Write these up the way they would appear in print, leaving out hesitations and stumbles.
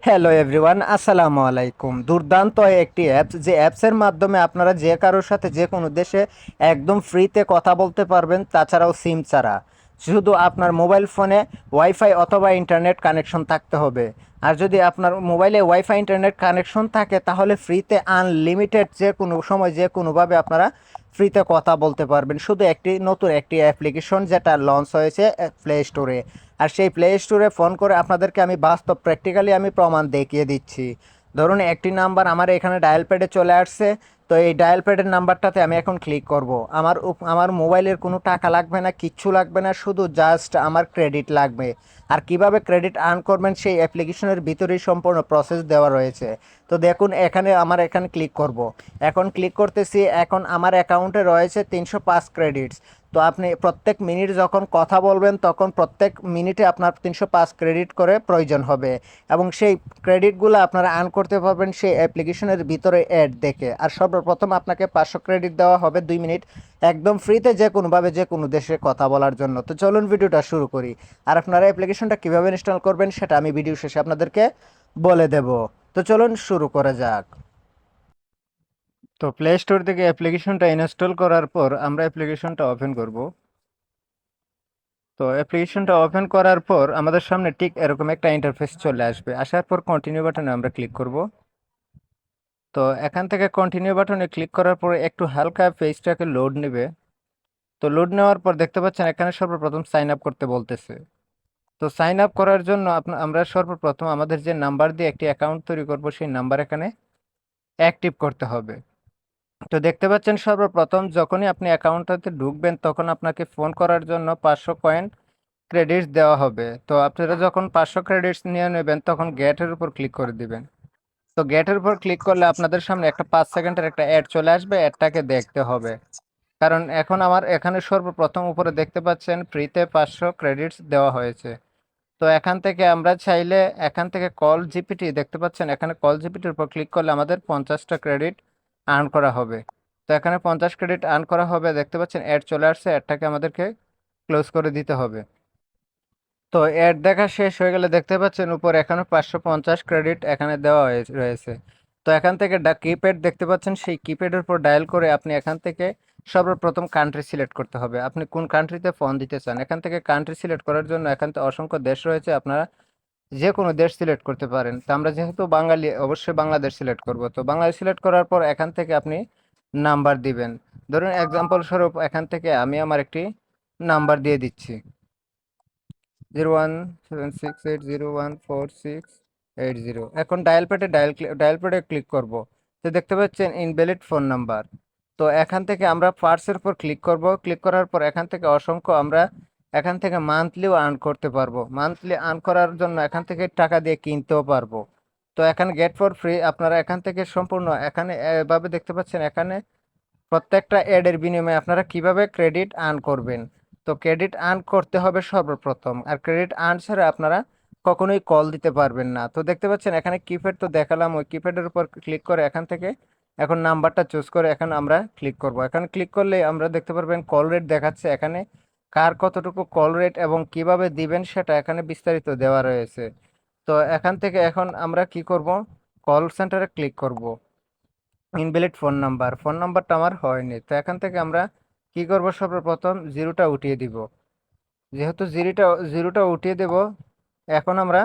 Hello everyone, আসসালামু আলাইকুম। দুর্দান্ত একটি অ্যাপস, যে অ্যাপসের মাধ্যমে আপনারা যে কারোর সাথে যে কোনো দেশে একদম ফ্রিতে কথা বলতে পারবেন, তাছাড়াও সিম ছাড়া। শুধু আপনার মোবাইল ফোনে ওয়াইফাই অথবা ইন্টারনেট কানেকশন থাকতে হবে। আর যদি আপনার মোবাইলে ওয়াইফাই ইন্টারনেট কানেকশন থাকে, তাহলে ফ্রিতে আনলিমিটেড যে কোনো সময় যে কোনোভাবে আপনারা ফ্রিতে কথা বলতে পারবেন। শুধু একটি নতুন একটি অ্যাপ্লিকেশন যেটা লঞ্চ হয়েছে প্লে স্টোরে। আর সেই প্লে স্টোরে ফোন করে আপনাদেরকে আমি বাস্তব প্র্যাকটিক্যালি আমি প্রমাণ দেখিয়ে দিচ্ছি। ধরুন একটি নাম্বার আমার এখানে ডায়াল প্যাডে চলে আসছে। তো এই ডায়াল প্যাডের নাম্বারটাতে আমি এখন ক্লিক করব। আমার মোবাইলের কোনো টাকা লাগবে না, কিচ্ছু লাগবে না, শুধু জাস্ট আমার ক্রেডিট লাগবে। আর কিভাবে ক্রেডিট আর্ন করবেন সেই অ্যাপ্লিকেশনের ভিতরেই সম্পূর্ণ প্রসেস দেওয়া রয়েছে। তো দেখুন এখানে আমার এখানে ক্লিক করব। এখন ক্লিক করতেছি, এখন আমার অ্যাকাউন্টে রয়েছে 305 ক্রেডিটস। তো আপনি প্রত্যেক মিনিট যখন কথা বলবেন, তখন প্রত্যেক মিনিটে আপনার 305 ক্রেডিট করে প্রয়োজন হবে। এবং সেই ক্রেডিটগুলো আপনারা আর্ন করতে পারবেন সেই অ্যাপ্লিকেশনের ভিতরে অ্যাড দেখে। আর সর্বপ্রথম আপনাকে 500 ক্রেডিট দেওয়া হবে 2 মিনিট একদম ফ্রিতে যে কোনোভাবে যে কোনো দেশে কথা বলার জন্য। তো চলুন ভিডিওটা শুরু করি। আর আপনারা অ্যাপ্লিকেশনটা কীভাবে ইনস্টল করবেন সেটা আমি ভিডিও শেষে আপনাদেরকে বলে দেব। তো চলুন শুরু করা যাক। তো প্লে স্টোর থেকে অ্যাপ্লিকেশনটা ইনস্টল করার পর আমরা অ্যাপ্লিকেশনটা ওপেন করব। তো অ্যাপ্লিকেশনটা ওপেন করার পর আমাদের সামনে ঠিক এরকম একটা ইন্টারফেস চলে আসবে। আসার পর কন্টিনিউ বাটনে আমরা ক্লিক করব। তো এখান থেকে কন্টিনিউ বাটনে ক্লিক করার পরে একটু হালকা পেজটাকে লোড নেবে। তো লোড নেওয়ার পর দেখতে পাচ্ছেন এখানে সর্বপ্রথম সাইন আপ করতে বলতেছে। তো সাইন আপ করার জন্য আমরা সর্বপ্রথম আমাদের যে নাম্বার দিয়ে একটি অ্যাকাউন্ট তৈরি করব, সেই নাম্বার এখানে অ্যাক্টিভ করতে হবে। তো দেখতে পাচ্ছেন সর্বপ্রথম যখনই আপনি অ্যাকাউন্টটাতে ঢুকবেন, তখন আপনাকে ফোন করার জন্য 500 কয়েন ক্রেডিটস দেওয়া হবে। তো আপনারা যখন 500 ক্রেডিটস নিয়ে নেবেন, তখন গেটের উপর ক্লিক করে দিবেন। তো গেটের উপর ক্লিক করলে আপনাদের সামনে একটা 5 সেকেন্ডের একটা অ্যাড চলে আসবে, অ্যাডটাকে দেখতে হবে। কারণ এখন আমার এখানে সর্বপ্রথম উপরে দেখতে পাচ্ছেন ফ্রিতে 500 ক্রেডিটস দেওয়া হয়েছে। তো এখান থেকে আমরা চাইলে এখান থেকে কল জিপিটি দেখতে পাচ্ছেন, এখানে কল জিপিটির উপর ক্লিক করলে আমাদের 50টা ক্রেডিট আর্ন করা হবে। তো এখানে 50 ক্রেডিট আর্ন করা হবে, দেখতে পাচ্ছেন অ্যাড চলে আসছে, অ্যাডটাকে আমাদেরকে ক্লোজ করে দিতে হবে। তো অ্যাড দেখা শেষ হয়ে গেলে দেখতে পাচ্ছেন উপরে এখানে 550 ক্রেডিট এখানে দেওয়া রয়েছে। তো এখান থেকে কিপ্যাড দেখতে পাচ্ছেন, সেই কিপ্যাডের উপর ডায়াল করে আপনি এখান থেকে সর্বপ্রথম কান্ট্রি সিলেক্ট করতে হবে। আপনি কোন কান্ট্রিতে ফোন দিতে চান, এখান থেকে কান্ট্রি সিলেক্ট করার জন্য এখান থেকে অসংখ্য দেশ রয়েছে, আপনারা যে কোনো দেশ সিলেক্ট করতে পারেন। তো আমরা যেহেতু বাঙালি, অবশ্যই বাংলাদেশ সিলেক্ট করব। তো বাংলাদেশ সিলেক্ট করার পর এখান থেকে আপনি নাম্বার দিবেন। ধরুন এক্সাম্পল স্বরূপ এখান থেকে আমি আমার একটি নাম্বার দিয়ে দিচ্ছি, 0176801468 এখন ডায়াল প্যাডে ক্লিক করব। তো দেখতে পাচ্ছেন ইনভ্যালিড ফোন নাম্বার। তো এখান থেকে আমরা পার্সের উপর ক্লিক করব। ক্লিক করার পর এখান থেকে অসংখ্য আমরা এখান থেকে মান্থলিও আর্ন করতে পারবো। মান্থলি আর্ন করার জন্য এখান থেকে টাকা দিয়ে কিনতেও পারবো। তো এখানে গেট ফর ফ্রি আপনারা এখান থেকে সম্পূর্ণ এখানে এভাবে দেখতে পাচ্ছেন, এখানে প্রত্যেকটা অ্যাডের বিনিময়ে আপনারা কিভাবে ক্রেডিট আর্ন করবেন। তো ক্রেডিট আর্ন করতে হবে সর্বপ্রথম, আর ক্রেডিট আর্ন ছাড়া আপনারা কখনোই কল দিতে পারবেন না। তো দেখতে পাচ্ছেন এখানে কিপ্যাড তো দেখালাম, ওই কিপ্যাডের উপর ক্লিক করে এখান থেকে এখন নাম্বারটা চুজ করে এখন আমরা ক্লিক করব। এখানে ক্লিক করলে আমরা দেখতে পারবেন কল রেট দেখাচ্ছে, এখানে কার কতটুকু কল রেট এবং কিভাবে দিবেন সেটা এখানে বিস্তারিত দেওয়া রয়েছে। তো এখান থেকে এখন আমরা কি করব, কল সেন্টারে ক্লিক করব। ইনভ্যালিড ফোন নাম্বারটা আমার হয়নি। তো এখান থেকে আমরা কি করব, সর্বপ্রথম জিরোটা উঠিয়ে দিব। যেহেতু জিরোটা উঠিয়ে দেব, এখন আমরা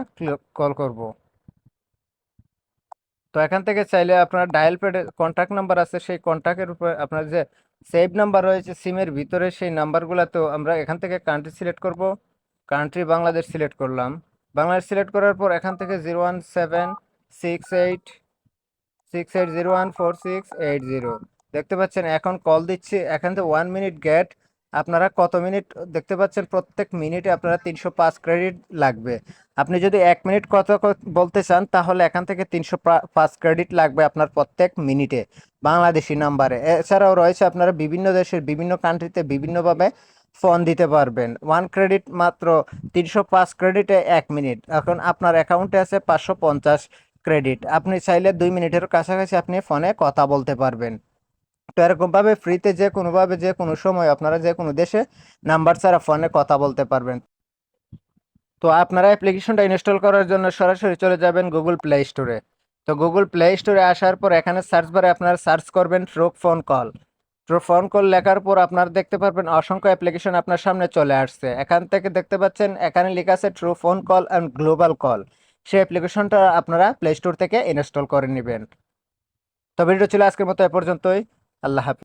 কল করব। তো এখান থেকে চাইলে আপনার ডায়াল প্যাডে কন্ট্যাক্ট নাম্বার আছে, সেই কন্ট্যাক্টের উপর আপনার যে সেভ নাম্বার রয়েছে সিমের ভিতরে, সেই নাম্বারগুলোতেও আমরা এখান থেকে কান্ট্রি সিলেক্ট করব। কান্ট্রি বাংলাদেশ সিলেক্ট করলাম। বাংলাদেশ সিলেক্ট করার পর এখান থেকে 0176868014680 দেখতে পাচ্ছেন এখন কল দিচ্ছি। এখান থেকে 1 মিনিট গেট, আপনারা কত মিনিট দেখতে পাচ্ছেন, প্রত্যেক মিনিটে আপনারা 305 ক্রেডিট লাগবে। আপনি যদি 1 মিনিট কথা বলতে চান, তাহলে এখান থেকে 305 ক্রেডিট লাগবে আপনার প্রত্যেক মিনিটে বাংলাদেশি নাম্বারে। এছাড়াও রয়েছে আপনারা বিভিন্ন দেশের বিভিন্ন কান্ট্রিতে বিভিন্নভাবে ফোন দিতে পারবেন। 1 ক্রেডিট মাত্র 305 ক্রেডিটে 1 মিনিট। এখন আপনার অ্যাকাউন্টে আছে 550 ক্রেডিট, আপনি চাইলে 2 মিনিটের কাছাকাছি আপনি ফোনে কথা বলতে পারবেন। তো এরকমভাবে ফ্রিতে যে কোনোভাবে যে কোনো সময় আপনারা যে কোনো দেশে নাম্বার ছাড়া ফোনে কথা বলতে পারবেন। তো আপনারা অ্যাপ্লিকেশনটা ইনস্টল করার জন্য সরাসরি চলে যাবেন গুগল প্লে স্টোরে। তো গুগল প্লে স্টোরে আসার পর এখানে সার্চ বারে আপনারা সার্চ করবেন true phone call. True phone call লেখার পর আপনারা দেখতে পারবেন অসংখ্য অ্যাপ্লিকেশন আপনার সামনে চলে আসছে। এখান থেকে দেখতে পাচ্ছেন এখানে লেখা আছে true phone call and global call. সেই অ্যাপ্লিকেশনটা আপনারা প্লে স্টোর থেকে ইনস্টল করে নেবেন। তো ভিডিও ছিল আজকের মতো এ পর্যন্তই। আল্লাহ হাফেজ।